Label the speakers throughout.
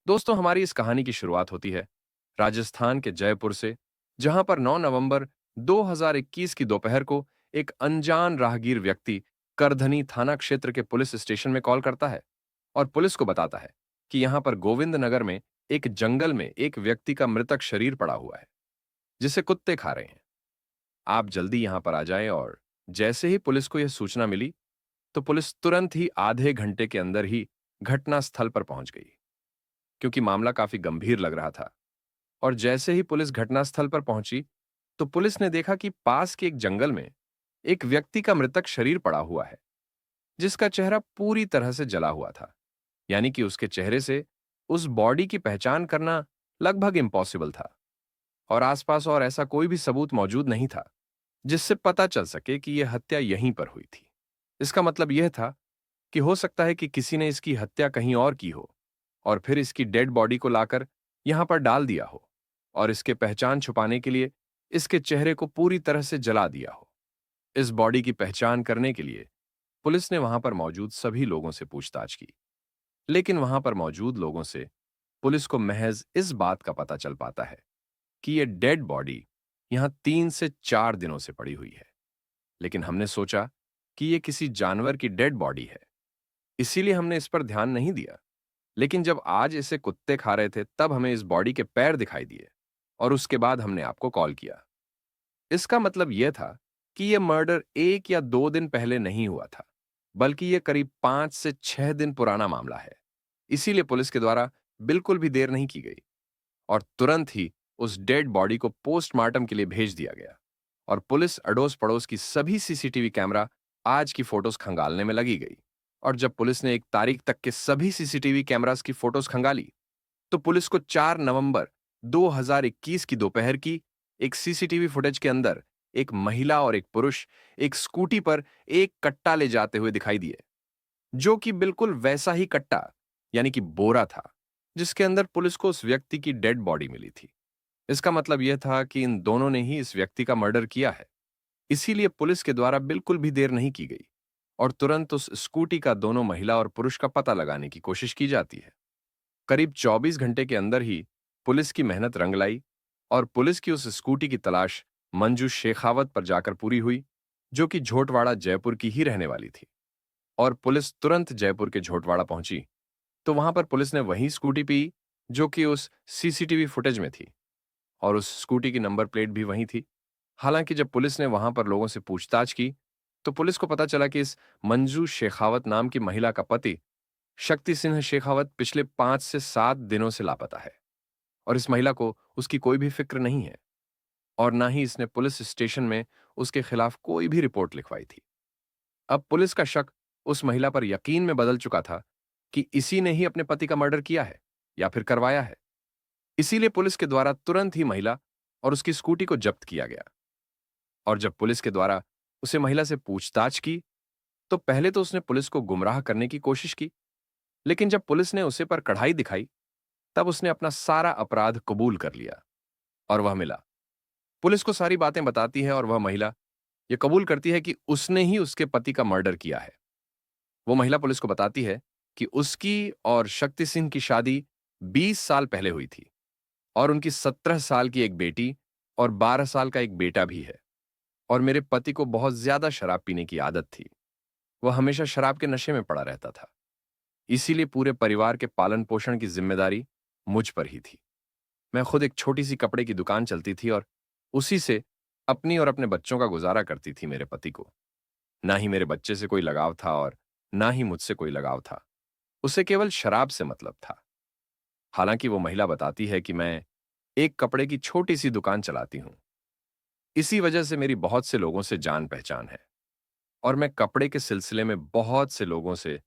Speaker 1: दोस्तों, हमारी इस कहानी की शुरुआत होती है राजस्थान के जयपुर से, जहां पर 9 नवंबर 2021 की दोपहर को एक अनजान राहगीर व्यक्ति करधनी थाना क्षेत्र के पुलिस स्टेशन में कॉल करता है और पुलिस को बताता है कि यहां पर गोविंद नगर में एक जंगल में एक व्यक्ति का मृतक शरीर पड़ा हुआ है, जिसे कुत्ते खा रहे हैं। आप जल्दी यहां पर आ जाएं। और जैसे ही पुलिस को यह सूचना मिली, तो पुलिस तुरंत ही आधे घंटे के अंदर ही घटना स्थल पर पहुंच गई, क्योंकि मामला काफी गंभीर लग रहा था। और जैसे ही पुलिस घटनास्थल पर पहुंची, तो पुलिस ने देखा कि पास के एक जंगल में एक व्यक्ति का मृतक शरीर पड़ा हुआ है, जिसका चेहरा पूरी तरह से जला हुआ था। यानी कि उसके चेहरे से उस बॉडी की पहचान करना लगभग इम्पॉसिबल था। और आसपास और ऐसा कोई भी सबूत मौजूद नहीं था जिससे पता चल सके कि यह हत्या यहीं पर हुई थी। इसका मतलब यह था कि हो सकता है कि किसी ने इसकी हत्या कहीं और की हो और फिर इसकी डेड बॉडी को लाकर यहां पर डाल दिया हो, और इसके पहचान छुपाने के लिए इसके चेहरे को पूरी तरह से जला दिया हो। इस बॉडी की पहचान करने के लिए पुलिस ने वहां पर मौजूद सभी लोगों से पूछताछ की, लेकिन वहां पर मौजूद लोगों से पुलिस को महज इस बात का पता चल पाता है कि यह डेड बॉडी यहां 3 से 4 दिनों से पड़ी हुई है। लेकिन हमने सोचा कि यह किसी जानवर की डेड बॉडी है, इसीलिए हमने इस पर ध्यान नहीं दिया। लेकिन जब आज इसे कुत्ते खा रहे थे, तब हमें इस बॉडी के पैर दिखाई दिए और उसके बाद हमने आपको कॉल किया। इसका मतलब यह था कि यह मर्डर 1 या 2 दिन पहले नहीं हुआ था, बल्कि यह करीब 5 से 6 दिन पुराना मामला है। इसीलिए पुलिस के द्वारा बिल्कुल भी देर नहीं की गई और तुरंत ही उस डेड बॉडी को पोस्टमार्टम के लिए भेज दिया गया। और पुलिस अड़ोस पड़ोस की सभी सीसीटीवी कैमरा आज की फोटोज खंगालने में लगी गई। और जब पुलिस ने एक तारीख तक के सभी सीसीटीवी कैमरास की फोटोज खंगाली, तो पुलिस को 4 नवंबर 2021 की दोपहर की एक सीसीटीवी फुटेज के अंदर एक महिला और एक पुरुष एक स्कूटी पर एक कट्टा ले जाते हुए दिखाई दिए, जो कि बिल्कुल वैसा ही कट्टा, यानी कि बोरा था, जिसके अंदर पुलिस को उस व्यक्ति की डेड बॉडी मिली थी। इसका मतलब यह था कि इन दोनों ने ही इस व्यक्ति का मर्डर किया है। इसीलिए पुलिस के द्वारा बिल्कुल भी देर नहीं की गई और तुरंत उस स्कूटी का दोनों महिला और पुरुष का पता लगाने की कोशिश की जाती है। करीब 24 घंटे के अंदर ही पुलिस की मेहनत रंग लाई और पुलिस की उस स्कूटी की तलाश मंजू शेखावत पर जाकर पूरी हुई, जो कि झोटवाड़ा जयपुर की ही रहने वाली थी। और पुलिस तुरंत जयपुर के झोटवाड़ा पहुंची, तो वहां पर पुलिस ने वही स्कूटी पी जो कि उस सीसीटीवी फुटेज में थी, और उस स्कूटी की नंबर प्लेट भी वही थी। हालांकि जब पुलिस ने वहां पर लोगों से पूछताछ की, तो पुलिस को पता चला कि इस मंजू शेखावत नाम की महिला का पति शक्ति सिंह शेखावत पिछले 5 से 7 दिनों से लापता है, और इस महिला को उसकी कोई भी फिक्र नहीं है और ना ही इसने पुलिस स्टेशन में उसके खिलाफ कोई भी रिपोर्ट लिखवाई थी। अब पुलिस का शक उस महिला पर यकीन में बदल चुका था कि इसी ने ही अपने पति का मर्डर किया है या फिर करवाया है। इसीलिए पुलिस के द्वारा तुरंत ही महिला और उसकी स्कूटी को जब्त किया गया। और जब पुलिस के द्वारा उसे महिला से पूछताछ की, तो पहले तो उसने पुलिस को गुमराह करने की कोशिश की, लेकिन जब पुलिस ने उसे पर कढ़ाई दिखाई, तब उसने अपना सारा अपराध कबूल कर लिया और वह मिला। पुलिस को सारी बातें बताती है और वह महिला यह कबूल करती है कि उसने ही उसके पति का मर्डर किया है। वो महिला पुलिस को बताती है कि उसकी और शक्ति सिंह की शादी 20 साल पहले हुई थी और उनकी 17 साल की एक बेटी और 12 साल का एक बेटा भी है। और मेरे पति को बहुत ज्यादा शराब पीने की आदत थी। वह हमेशा शराब के नशे में पड़ा रहता था। इसीलिए पूरे परिवार के पालन पोषण की जिम्मेदारी मुझ पर ही थी। मैं खुद एक छोटी सी कपड़े की दुकान चलती थी और उसी से अपनी और अपने बच्चों का गुजारा करती थी। मेरे पति को ना ही मेरे बच्चे से कोई लगाव था और ना ही मुझसे कोई लगाव था। उसे केवल शराब से मतलब था। हालांकि वो महिला बताती है कि मैं एक कपड़े की छोटी सी दुकान चलाती हूं। इसी वजह से मेरी बहुत से लोगों से जान पहचान है और मैं कपड़े के सिलसिले में बहुत से लोगों से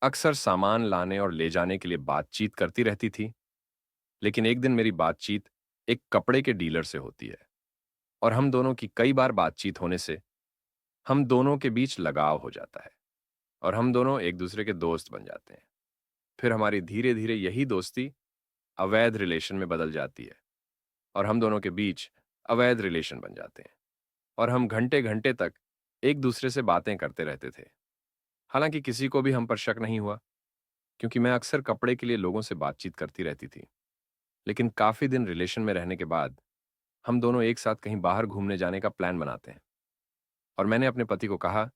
Speaker 1: अक्सर सामान लाने और ले जाने के लिए बातचीत करती रहती थी। लेकिन एक दिन मेरी बातचीत एक कपड़े के डीलर से होती है और हम दोनों की कई बार बातचीत होने से हम दोनों के बीच लगाव हो जाता है और हम दोनों एक दूसरे के दोस्त बन जाते हैं। फिर हमारी धीरे धीरे यही दोस्ती अवैध रिलेशन में बदल जाती है और हम दोनों के बीच अवैध रिलेशन बन जाते हैं और हम घंटे घंटे तक एक दूसरे से बातें करते रहते थे। हालांकि किसी को भी हम पर शक नहीं हुआ, क्योंकि मैं अक्सर कपड़े के लिए लोगों से बातचीत करती रहती थी। लेकिन काफ़ी दिन रिलेशन में रहने के बाद हम दोनों एक साथ कहीं बाहर घूमने जाने का प्लान बनाते हैं। और मैंने अपने पति को कहा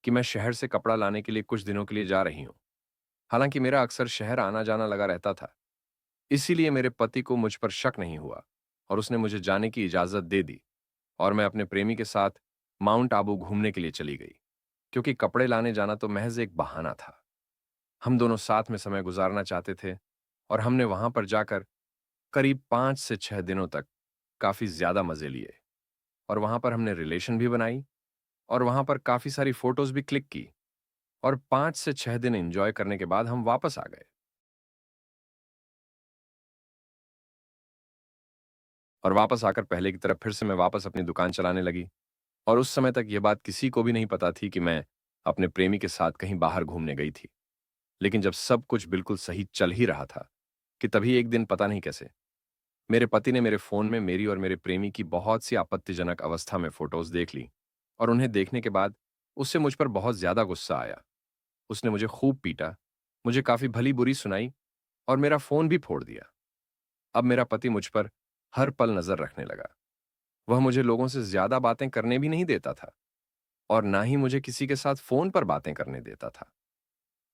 Speaker 1: कि मैं शहर से कपड़ा लाने के लिए कुछ दिनों के लिए जा रही हूँ। हालांकि मेरा अक्सर शहर आना-जाना लगा रहता था। इसीलिए मेरे पति को मुझ पर शक नहीं हुआ और उसने मुझे जाने की इजाज़त दे दी और मैं अपने प्रेमी के साथ माउंट आबू घूमने के लिए चली गई, क्योंकि कपड़े लाने जाना तो महज़ एक बहाना था। हम दोनों साथ में समय गुजारना चाहते थे और हमने वहां पर जाकर करीब 5 से 6 दिनों तक काफ़ी ज़्यादा मज़े लिए और वहां पर हमने रिलेशन भी बनाई और वहां पर काफ़ी सारी फ़ोटोज़ भी क्लिक की और 5 से 6 दिन एंजॉय करने के बाद हम वापस आ गए। और वापस आकर पहले की तरह फिर से मैं वापस अपनी दुकान चलाने लगी और उस समय तक यह बात किसी को भी नहीं पता थी कि मैं अपने प्रेमी के साथ कहीं बाहर घूमने गई थी। लेकिन जब सब कुछ बिल्कुल सही चल ही रहा था कि तभी एक दिन पता नहीं कैसे मेरे पति ने मेरे फ़ोन में मेरी और मेरे प्रेमी की बहुत सी आपत्तिजनक अवस्था में फ़ोटोज़ देख ली और उन्हें देखने के बाद उससे मुझ पर बहुत ज़्यादा गुस्सा आया। उसने मुझे खूब पीटा, मुझे काफ़ी भली-बुरी सुनाई और मेरा फ़ोन भी फोड़ दिया। अब मेरा पति मुझ पर हर पल नज़र रखने लगा। वह मुझे लोगों से ज़्यादा बातें करने भी नहीं देता था और ना ही मुझे किसी के साथ फ़ोन पर बातें करने देता था।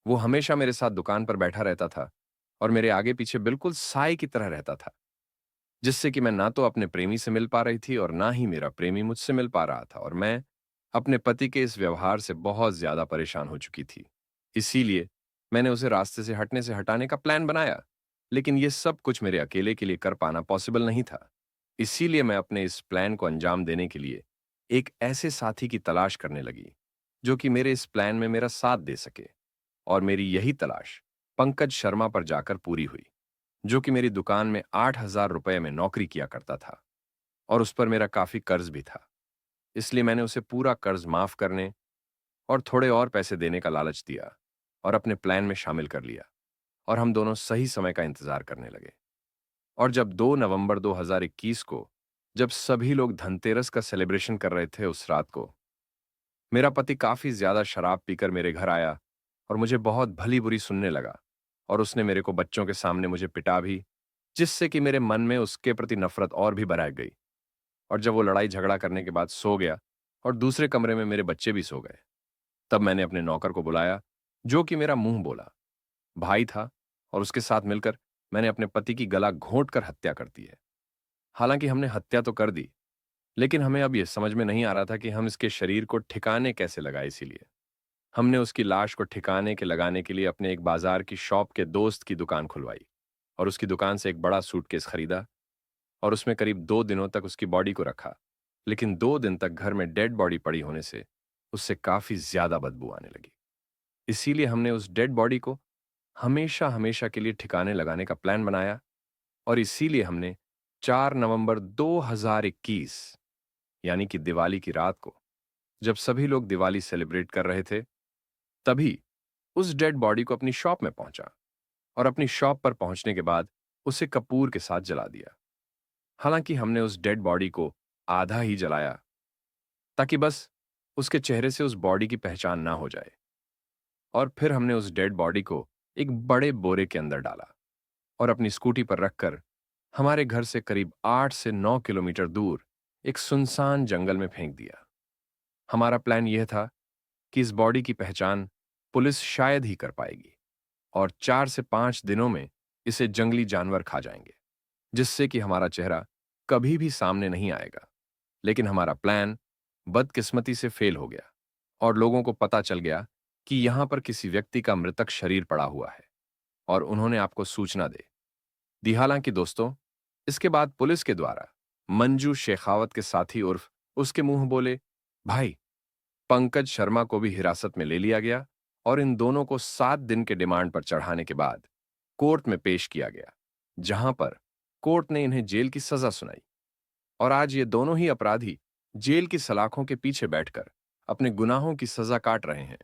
Speaker 1: वो हमेशा मेरे साथ दुकान पर बैठा रहता था और मेरे आगे-पीछे बिल्कुल साए की तरह रहता था, जिससे कि मैं ना तो अपने प्रेमी से मिल पा रही थी और ना ही मेरा प्रेमी मुझसे मिल पा रहा था और मैं अपने पति के इस व्यवहार से बहुत ज़्यादा परेशान हो चुकी थी। इसीलिए मैंने उसे रास्ते से हटाने का प्लान बनाया, लेकिन ये सब कुछ मेरे अकेले के लिए कर पाना पॉसिबल नहीं था। इसीलिए मैं अपने इस प्लान को अंजाम देने के लिए एक ऐसे साथी की तलाश करने लगी, जो कि मेरे इस प्लान में मेरा साथ दे सके और मेरी यही तलाश पंकज शर्मा पर जाकर पूरी हुई, जो कि मेरी दुकान में 8,000 रुपए में नौकरी किया करता था और उस पर मेरा काफ़ी कर्ज भी था। इसलिए मैंने उसे पूरा कर्ज माफ़ करने और थोड़े और पैसे देने का लालच दिया और अपने प्लान में शामिल कर लिया और हम दोनों सही समय का इंतज़ार करने लगे। और जब 2 नवंबर 2021 को जब सभी लोग धनतेरस का सेलिब्रेशन कर रहे थे उस रात को, मेरा पति काफ़ी ज़्यादा शराब पीकर मेरे घर आया और मुझे बहुत भली-बुरी सुनने लगा और उसने मेरे को बच्चों के सामने मुझे पिटा भी, जिससे कि मेरे मन में उसके प्रति नफ़रत और भी भड़क गई। और जब वो लड़ाई-झगड़ा करने के बाद सो गया और दूसरे कमरे में मेरे बच्चे भी सो गए, तब मैंने अपने नौकर को बुलाया, जो कि मेरा मुँह बोला भाई था और उसके साथ मिलकर मैंने अपने पति की गला घोंट कर हत्या कर दी है। हालाँकि हमने हत्या तो कर दी, लेकिन हमें अब ये समझ में नहीं आ रहा था कि हम इसके शरीर को ठिकाने कैसे लगाएँ इसीलिए। हमने उसकी लाश को ठिकाने के लगाने के लिए अपने एक बाज़ार की शॉप के दोस्त की दुकान खुलवाई और उसकी दुकान से एक बड़ा सूटकेस खरीदा और उसमें करीब 2 दिनों तक उसकी बॉडी को रखा। लेकिन 2 दिन तक घर में डेड बॉडी पड़ी होने से उससे काफ़ी ज़्यादा बदबू आने लगी। इसीलिए हमने उस डेड बॉडी को हमेशा-हमेशा के लिए ठिकाने लगाने का प्लान बनाया और इसीलिए हमने 4 नवंबर 2021 यानी कि दिवाली की रात को, जब सभी लोग दिवाली सेलिब्रेट कर रहे थे, तभी उस डेड बॉडी को अपनी शॉप में पहुंचा और अपनी शॉप पर पहुंचने के बाद उसे कपूर के साथ जला दिया। हालांकि हमने उस डेड बॉडी को आधा ही जलाया, ताकि बस उसके चेहरे से उस बॉडी की पहचान ना हो जाए। और फिर हमने उस डेड बॉडी को एक बड़े बोरे के अंदर डाला और अपनी स्कूटी पर रखकर हमारे घर से करीब 8 से 9 किलोमीटर दूर एक सुनसान जंगल में फेंक दिया। हमारा प्लान यह था कि इस बॉडी की पहचान पुलिस शायद ही कर पाएगी और 4 से 5 दिनों में इसे जंगली जानवर खा जाएंगे, जिससे कि हमारा चेहरा कभी भी सामने नहीं आएगा। लेकिन हमारा प्लान बदकिस्मती से फेल हो गया और लोगों को पता चल गया कि यहां पर किसी व्यक्ति का मृतक शरीर पड़ा हुआ है और उन्होंने आपको सूचना दे दी। हालांकि दोस्तों, इसके बाद पुलिस के द्वारा मंजू शेखावत के साथी उर्फ उसके मुंह बोले भाई पंकज शर्मा को भी हिरासत में ले लिया गया और इन दोनों को 7 दिन के डिमांड पर चढ़ाने के बाद कोर्ट में पेश किया गया, जहां पर कोर्ट ने इन्हें जेल की सजा सुनाई। और आज ये दोनों ही अपराधी जेल की सलाखों के पीछे बैठकर अपने गुनाहों की सजा काट रहे हैं।